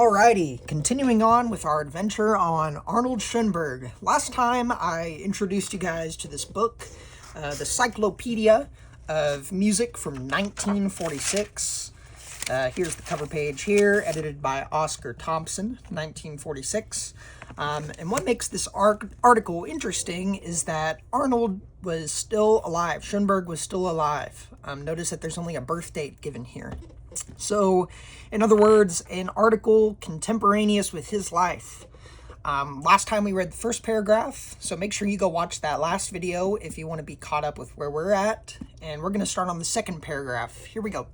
Alrighty, continuing on with our adventure on Arnold Schoenberg. Last time I introduced you guys to this book, the Cyclopedia of Music from 1946. Here's the cover page here, edited by Oscar Thompson, 1946. And what makes this article interesting is that Arnold was still alive. Schoenberg was still alive. Notice that there's only a birth date given here. So, in other words, an article contemporaneous with his life. Last time we read the first paragraph, so make sure you go watch that last video if you want to be caught up with where we're at. And we're going to start on the second paragraph. Here we go.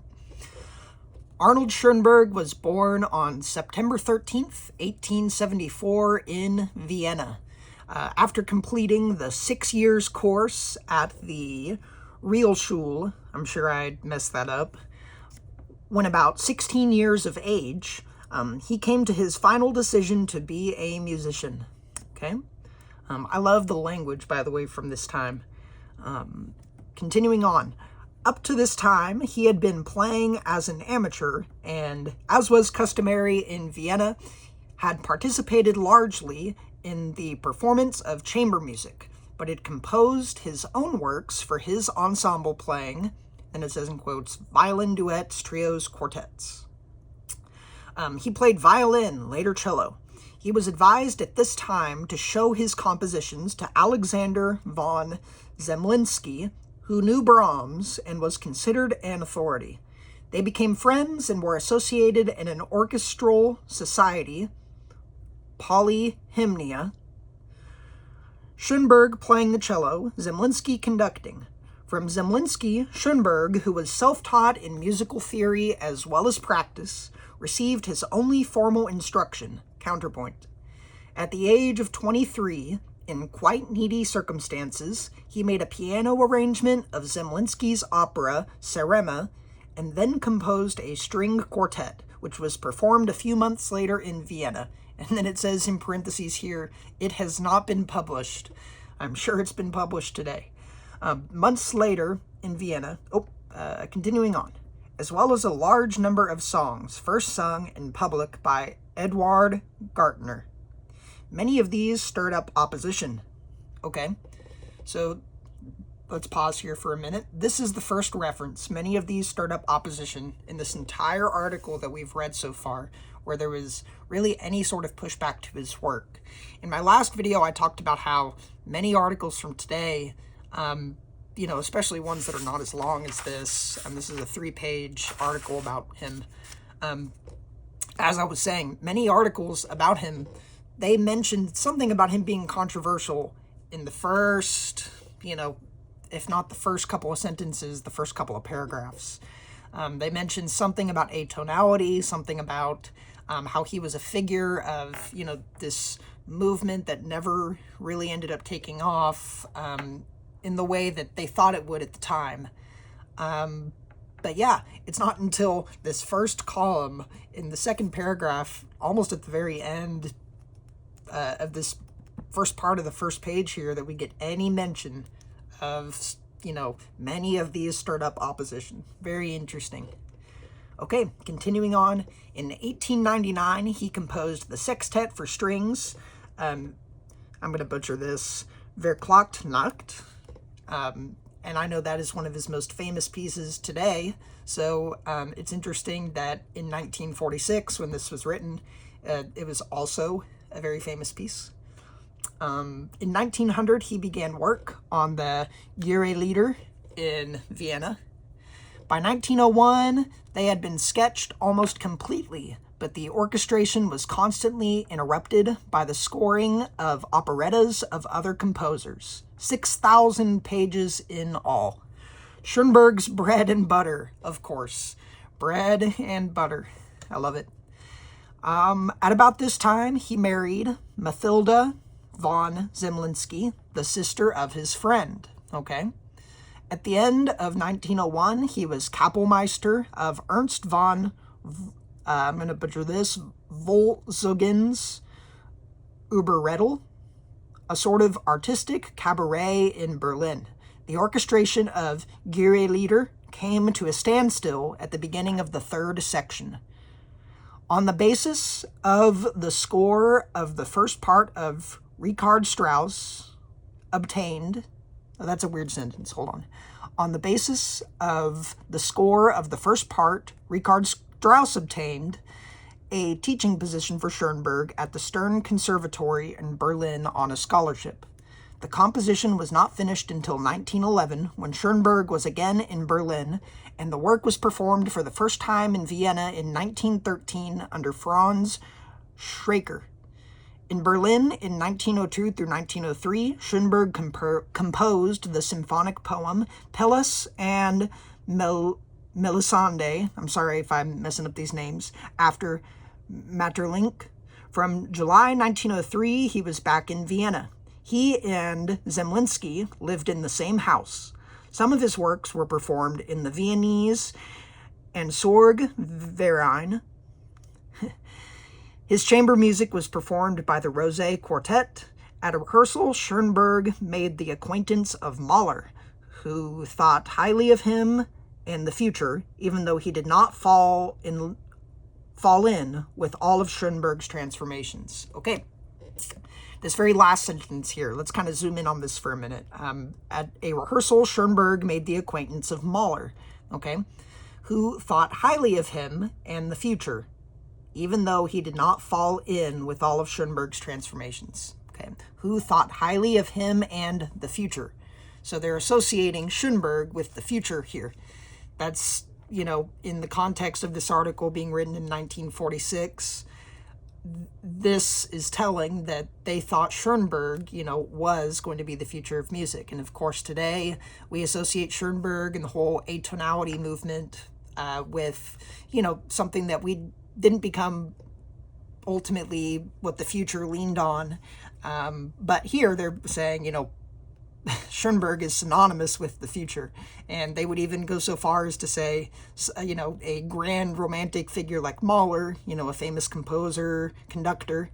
Arnold Schoenberg was born on September 13th, 1874 in Vienna. After completing the 6 years course at the Realschule, I'm sure I messed that up, when about 16 years of age, he came to his final decision to be a musician. Okay? I love the language, by the way, from this time. Continuing on. Up to this time, he had been playing as an amateur, and as was customary in Vienna, had participated largely in the performance of chamber music, but had composed his own works for his ensemble playing, and it says in quotes, violin duets, trios, quartets. He played violin, later cello. He was advised at this time to show his compositions to Alexander von Zemlinsky, who knew Brahms and was considered an authority. They became friends and were associated in an orchestral society, Polyhymnia, Schoenberg playing the cello, Zemlinsky conducting. From Zemlinsky, Schoenberg, who was self-taught in musical theory as well as practice, received his only formal instruction, counterpoint. At the age of 23, in quite needy circumstances, he made a piano arrangement of Zemlinsky's opera, Cerema, and then composed a string quartet, which was performed a few months later in Vienna. And then it says in parentheses here, it has not been published. I'm sure it's been published today. Months later in Vienna, continuing on, as well as a large number of songs first sung in public by Eduard Gartner. Many of these stirred up opposition. Okay, so let's pause here for a minute. This is the first reference. Many of these stirred up opposition in this entire article that we've read so far, where there was really any sort of pushback to his work. In my last video, I talked about how many articles from today, especially ones that are not as long as this, and this is a 3-page article about him. As I was saying, many articles about him, they mentioned something about him being controversial in the first, if not the first couple of sentences, the first couple of paragraphs. They mentioned something about atonality, something about how he was a figure of, this movement that never really ended up taking off in the way that they thought it would at the time. But yeah, it's not until this first column in the second paragraph, almost at the very end of this first part of the first page here, that we get any mention of, many of these stirred up opposition. Very interesting. Okay, continuing on. In 1899, he composed the sextet for strings. I'm going to butcher this. Verklagt Nacht. And I know that is one of his most famous pieces today. So it's interesting that in 1946, when this was written, it was also a very famous piece. In 1900, he began work on the Lieder in Vienna. By 1901, they had been sketched almost completely, but the orchestration was constantly interrupted by the scoring of operettas of other composers. 6,000 pages in all. Schoenberg's bread and butter, of course. Bread and butter. I love it. At about this time, he married Mathilda von Zemlinsky, the sister of his friend. Okay. At the end of 1901, he was Kapellmeister of Ernst von, I'm going to butcher this, Volkswagen's Überredel, a sort of artistic cabaret in Berlin. The orchestration of Lieder came to a standstill at the beginning of the third section. On the basis of the score of the first part of Richard Strauss obtained, oh, that's a weird sentence, hold on. On the basis of the score of the first part, Richard Strauss obtained a teaching position for Schoenberg at the Stern Conservatory in Berlin on a scholarship. The composition was not finished until 1911, when Schoenberg was again in Berlin, and the work was performed for the first time in Vienna in 1913 under Franz Schreker. In Berlin in 1902 through 1903, Schoenberg composed the symphonic poem Pelléas and Melisande, I'm sorry if I'm messing up these names, after Maeterlinck. From July 1903, he was back in Vienna. He and Zemlinsky lived in the same house. Some of his works were performed in the Viennese and Sorgverein. His chamber music was performed by the Rosé Quartet. At a rehearsal, Schoenberg made the acquaintance of Mahler, who thought highly of him and the future, even though he did not fall in with all of Schoenberg's transformations. Okay, this very last sentence here, let's kind of zoom in on this for a minute. At a rehearsal, Schoenberg made the acquaintance of Mahler, okay, who thought highly of him and the future, even though he did not fall in with all of Schoenberg's transformations, okay, who thought highly of him and the future. So they're associating Schoenberg with the future here. That's, you know, in the context of this article being written in 1946, this is telling that they thought Schoenberg, you know, was going to be the future of music. And of course, today we associate Schoenberg and the whole atonality movement with, you know, something that we didn't become ultimately what the future leaned on. But here they're saying, you know, Schoenberg is synonymous with the future, and they would even go so far as to say, you know, a grand romantic figure like Mahler, you know, a famous composer, conductor,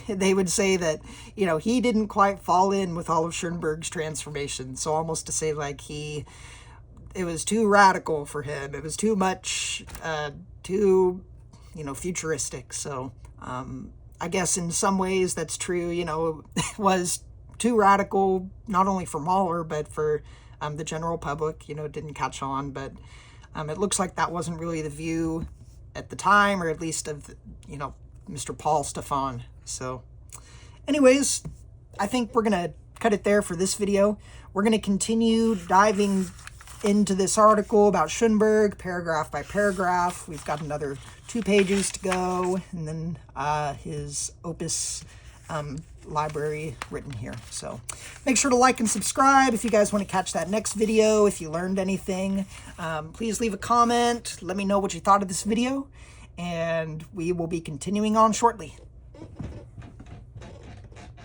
they would say that, you know, he didn't quite fall in with all of Schoenberg's transformation. So almost to say like it was too radical for him. It was too much, too, you know, futuristic. So, I guess in some ways that's true, you know, it was too radical, not only for Mahler, but for the general public, you know, it didn't catch on, but it looks like that wasn't really the view at the time, or at least of, you know, Mr. Paul Stefan. So anyways, I think we're going to cut it there for this video. We're going to continue diving into this article about Schoenberg, paragraph by paragraph. We've got another 2 pages to go, and then his opus library written here. So make sure to like and subscribe if you guys want to catch that next video. If you learned anything, please leave a comment. Let me know what you thought of this video, and we will be continuing on shortly.